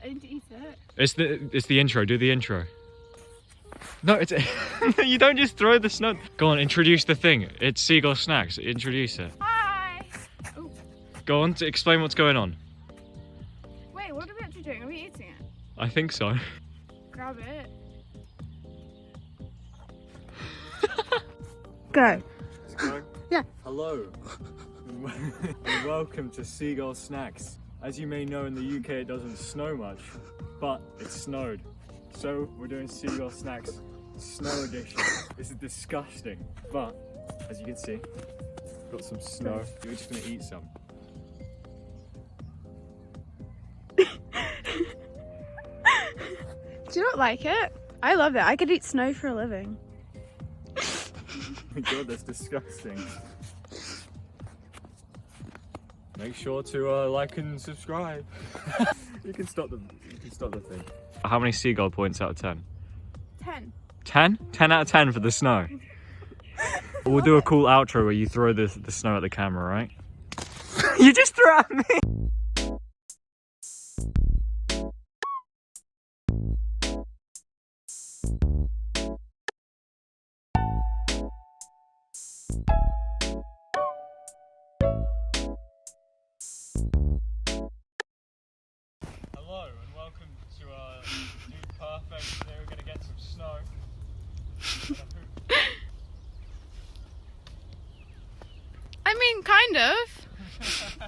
I need to eat it. It's the intro. Do the intro. No, it's you don't just throw the snow. Go on, introduce the thing. It's Seagull Snacks. Introduce it. Hi! Oh. Go on to explain what's going on. Wait, what are we actually doing? Are we eating it? I think so. Grab it. Go. Let's go. Yeah. Hello. And welcome to Seagull Snacks. As you may know, in the UK it doesn't snow much, but it snowed. So we're doing Seagull Snacks Snow Edition. This is disgusting, but as you can see, got some snow. We're just gonna eat some. Do you not like it? I love it. I could eat snow for a living. Oh my god, that's disgusting. Make sure to like and subscribe. You can stop the thing. How many seagull points out of 10? 10. 10? 10 out of 10 for the snow. We'll do a cool outro where you throw the snow at the camera, right? You just threw it at me! Hello and welcome to Dude Perfect. Today we're going to get some snow. I mean, kind of.